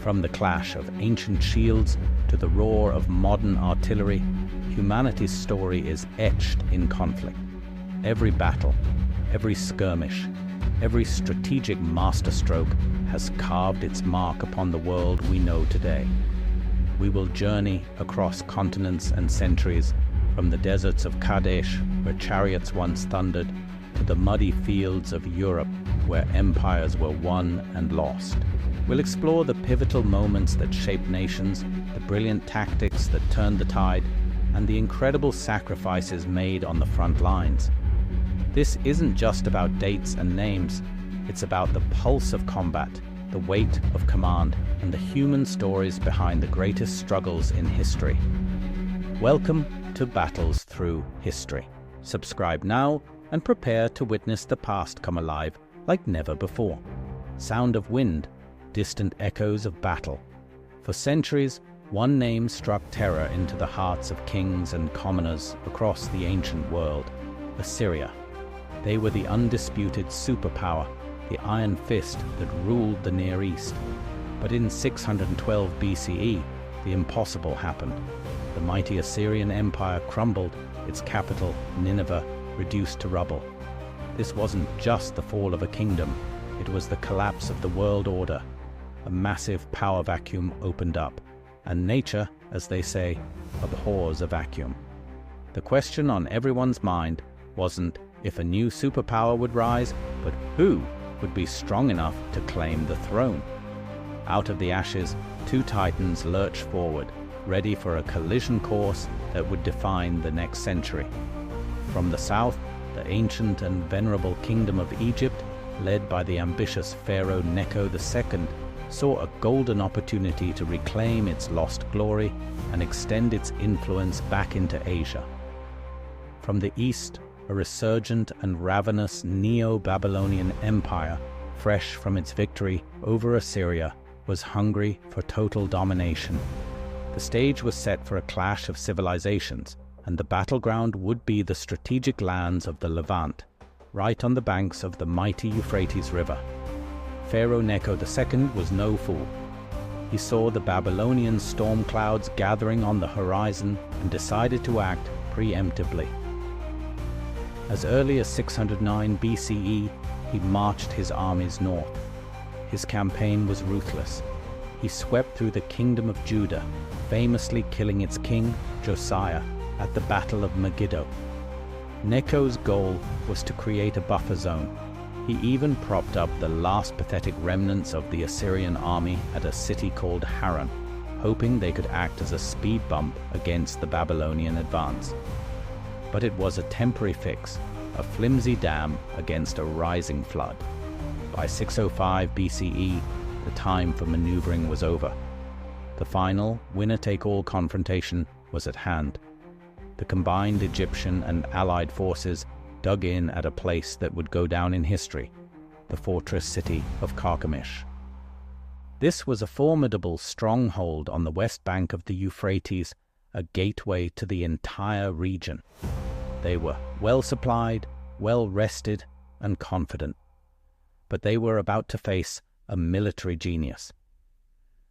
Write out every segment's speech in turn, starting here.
From the clash of ancient shields to the roar of modern artillery, humanity's story is etched in conflict. Every battle, every skirmish, every strategic masterstroke has carved its mark upon the world we know today. We will journey across continents and centuries, from the deserts of Kadesh, where chariots once thundered, to the muddy fields of Europe, where empires were won and lost. We'll explore the pivotal moments that shaped nations, the brilliant tactics that turned the tide, and the incredible sacrifices made on the front lines. This isn't just about dates and names, it's about the pulse of combat, the weight of command, and the human stories behind the greatest struggles in history. Welcome to Battles Through History. Subscribe now and prepare to witness the past come alive like never before. Sound of wind, distant echoes of battle. For centuries, one name struck terror into the hearts of kings and commoners across the ancient world: Assyria. They were the undisputed superpower, the iron fist that ruled the Near East. But in 612 BCE, the impossible happened. The mighty Assyrian Empire crumbled, its capital, Nineveh, reduced to rubble. This wasn't just the fall of a kingdom, it was the collapse of the world order. A massive power vacuum opened up, and nature, as they say, abhors a vacuum. The question on everyone's mind wasn't if a new superpower would rise, but who would be strong enough to claim the throne. Out of the ashes, two titans lurched forward, ready for a collision course that would define the next century. From the south, the ancient and venerable kingdom of Egypt, led by the ambitious pharaoh Necho II, saw a golden opportunity to reclaim its lost glory and extend its influence back into Asia. From the east, a resurgent and ravenous Neo-Babylonian empire, fresh from its victory over Assyria, was hungry for total domination. The stage was set for a clash of civilizations, and the battleground would be the strategic lands of the Levant, right on the banks of the mighty Euphrates River. Pharaoh Necho II was no fool. He saw the Babylonian storm clouds gathering on the horizon and decided to act preemptively. As early as 609 BCE, he marched his armies north. His campaign was ruthless. He swept through the kingdom of Judah, famously killing its king, Josiah, at the Battle of Megiddo. Necho's goal was to create a buffer zone. He even propped up the last pathetic remnants of the Assyrian army at a city called Haran, hoping they could act as a speed bump against the Babylonian advance. But it was a temporary fix, a flimsy dam against a rising flood. By 605 BCE, the time for maneuvering was over. The final winner-take-all confrontation was at hand. The combined Egyptian and allied forces dug in at a place that would go down in history, the fortress city of Carchemish. This was a formidable stronghold on the west bank of the Euphrates, a gateway to the entire region. They were well supplied, well rested, and confident. But they were about to face a military genius.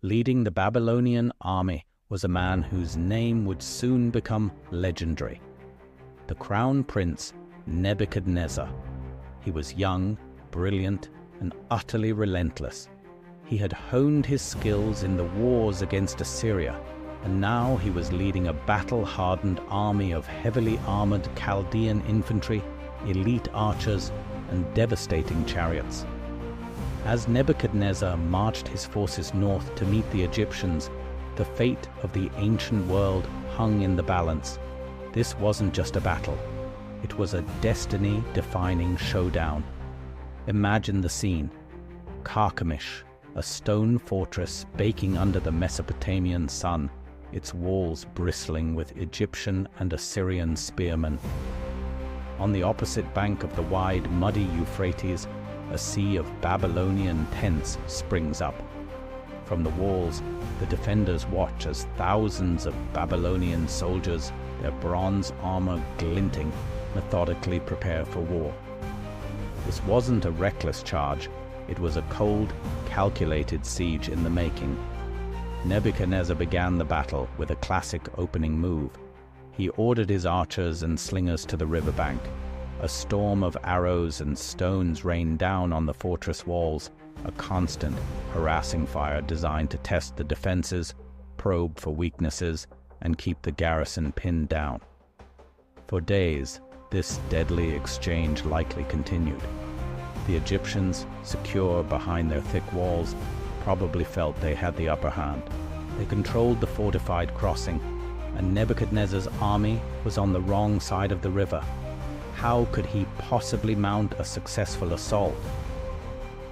Leading the Babylonian army was a man whose name would soon become legendary: the crown prince Nebuchadnezzar. He was young, brilliant, and utterly relentless. He had honed his skills in the wars against Assyria, and now he was leading a battle-hardened army of heavily armored Chaldean infantry, elite archers, and devastating chariots. As Nebuchadnezzar marched his forces north to meet the Egyptians, the fate of the ancient world hung in the balance. This wasn't just a battle. It was a destiny-defining showdown. Imagine the scene. Carchemish, a stone fortress baking under the Mesopotamian sun, its walls bristling with Egyptian and Assyrian spearmen. On the opposite bank of the wide, muddy Euphrates, a sea of Babylonian tents springs up. From the walls, the defenders watch as thousands of Babylonian soldiers, their bronze armor glinting, methodically prepare for war. This wasn't a reckless charge, it was a cold, calculated siege in the making, Nebuchadnezzar began the battle with a classic opening move. He ordered his archers and slingers to the riverbank. A storm of arrows and stones rained down on the fortress walls, a constant, harassing fire designed to test the defenses, probe for weaknesses, and keep the garrison pinned down. For days, this deadly exchange likely continued. The Egyptians, secure behind their thick walls, probably felt they had the upper hand. They controlled the fortified crossing, and Nebuchadnezzar's army was on the wrong side of the river. How could he possibly mount a successful assault?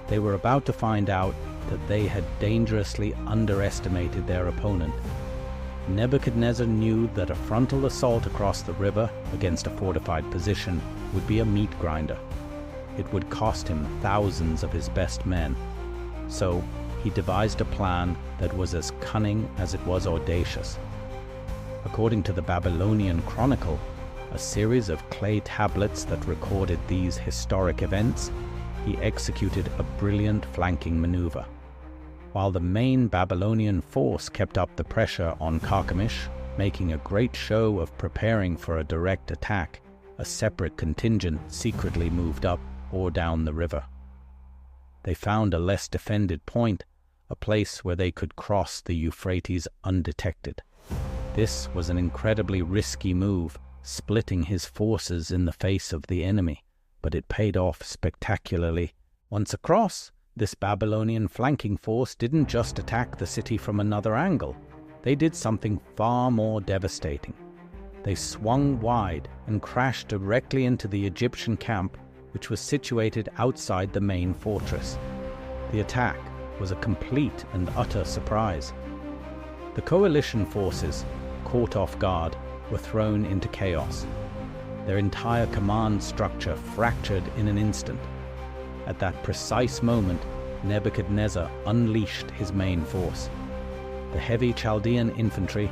They were about to find out that they had dangerously underestimated their opponent. Nebuchadnezzar knew that a frontal assault across the river against a fortified position would be a meat grinder. It would cost him thousands of his best men. So he devised a plan that was as cunning as it was audacious. According to the Babylonian Chronicle, a series of clay tablets that recorded these historic events, he executed a brilliant flanking maneuver. While the main Babylonian force kept up the pressure on Carchemish, making a great show of preparing for a direct attack, a separate contingent secretly moved up or down the river. They found a less defended point, a place where they could cross the Euphrates undetected. This was an incredibly risky move, splitting his forces in the face of the enemy, but it paid off spectacularly. Once across, this Babylonian flanking force didn't just attack the city from another angle. They did something far more devastating. They swung wide and crashed directly into the Egyptian camp, which was situated outside the main fortress. The attack was a complete and utter surprise. The coalition forces, caught off guard, were thrown into chaos. Their entire command structure fractured in an instant. At that precise moment, Nebuchadnezzar unleashed his main force. The heavy Chaldean infantry,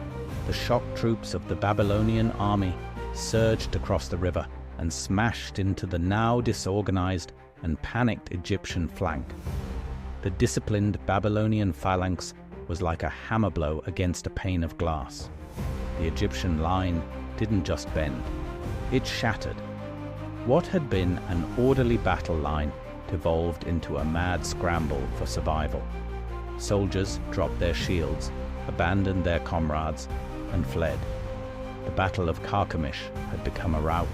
the shock troops of the Babylonian army, surged across the river and smashed into the now disorganized and panicked Egyptian flank. The disciplined Babylonian phalanx was like a hammer blow against a pane of glass. The Egyptian line didn't just bend, it shattered. What had been an orderly battle line devolved into a mad scramble for survival. Soldiers dropped their shields, abandoned their comrades, and fled. The Battle of Carchemish had become a rout.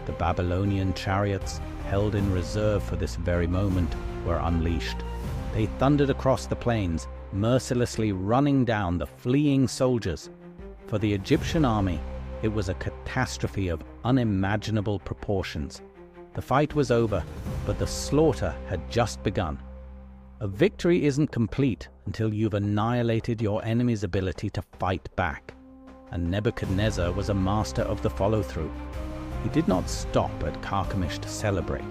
The Babylonian chariots, held in reserve for this very moment, were unleashed. They thundered across the plains, mercilessly running down the fleeing soldiers. For the Egyptian army, it was a catastrophe of unimaginable proportions. The fight was over, but the slaughter had just begun. A victory isn't complete until you've annihilated your enemy's ability to fight back. And Nebuchadnezzar was a master of the follow-through. He did not stop at Carchemish to celebrate.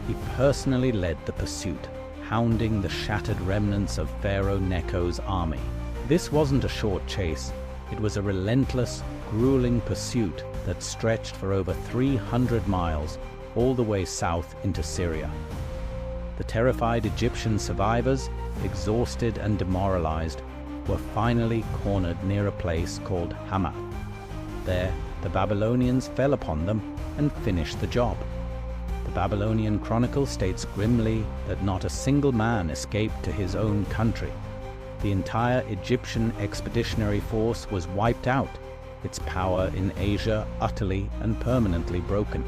He personally led the pursuit, hounding the shattered remnants of Pharaoh Necho's army. This wasn't a short chase. It was a relentless, grueling pursuit that stretched for over 300 miles, all the way south into Syria. The terrified Egyptian survivors, exhausted and demoralized, were finally cornered near a place called Hamath. There, the Babylonians fell upon them and finished the job. The Babylonian Chronicle states grimly that not a single man escaped to his own country. The entire Egyptian expeditionary force was wiped out, its power in Asia utterly and permanently broken.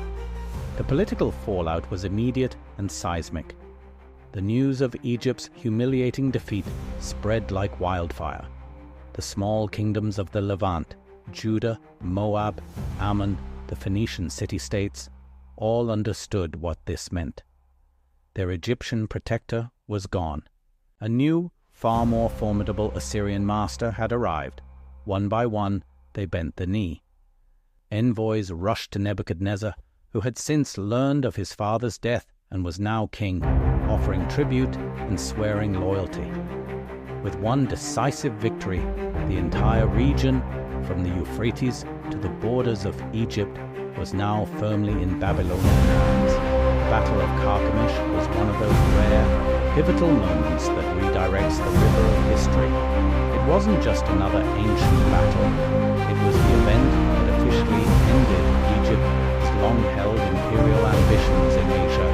The political fallout was immediate and seismic. The news of Egypt's humiliating defeat spread like wildfire. The small kingdoms of the Levant, Judah, Moab, Ammon, the Phoenician city-states, all understood what this meant. Their Egyptian protector was gone. A new, far more formidable Assyrian master had arrived. One by one, they bent the knee. Envoys rushed to Nebuchadnezzar, who had since learned of his father's death and was now king, offering tribute and swearing loyalty. With one decisive victory, the entire region, from the Euphrates to the borders of Egypt, was now firmly in Babylonian hands. The Battle of Carchemish was one of those rare, pivotal moments that redirects the river of history. It wasn't just another ancient battle. It was the event that officially ended Egypt's long-held imperial ambitions in Asia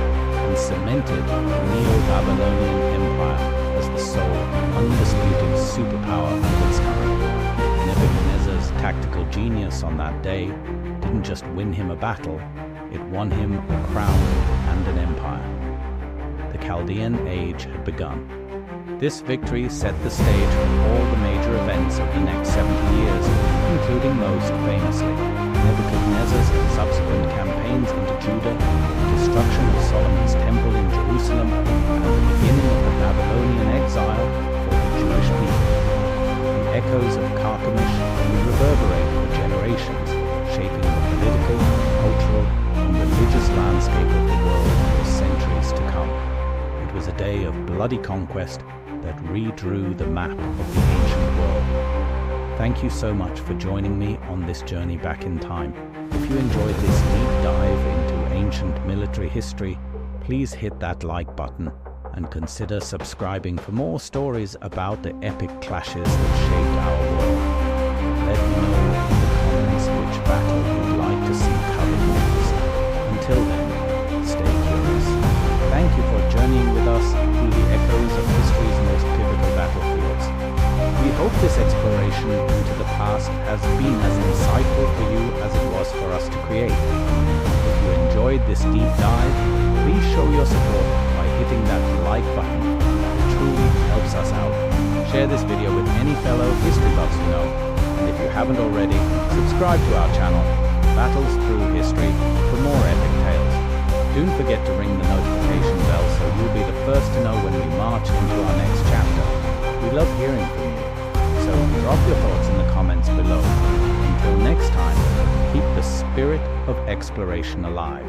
and cemented the Neo-Babylonian Empire as the sole, undisputed superpower of its kind. Nebuchadnezzar's tactical genius on that day didn't just win him a battle, it won him a crown and an empire. The Chaldean Age had begun. This victory set the stage for all the major events of the next 70 years, including most famously Nebuchadnezzar's subsequent campaigns into Judah, the destruction of Solomon's temple in Jerusalem, and the beginning of the Babylonian exile for the Jewish people. The echoes of Carchemish would reverberate for generations, shaping the political, cultural, and religious landscape of the world for centuries to come. It was a day of bloody conquest that redrew the map of the ancient world. Thank you so much for joining me on this journey back in time. If you enjoyed this deep dive into ancient military history, please hit that like button and consider subscribing for more stories about the epic clashes that shaped our world. Let me know in the comments which battle you'd like to see covered next. Until then, stay curious. Thank you for journeying with us through the echoes of history's most pivotal battlefields. We hope this exploration into the past has been as insightful for you as it was for us to create. If you enjoyed this deep dive, please show your support by hitting that like button. It truly helps us out. Share this video with any fellow history buffs you know. And if you haven't already, subscribe to our channel, Battles Through History, for more epic tales. Don't forget to ring the notification bell so you'll be the first to know when we march into our next chapter. We love hearing from you, so drop your thoughts in the comments below. Until next time, keep the spirit of exploration alive.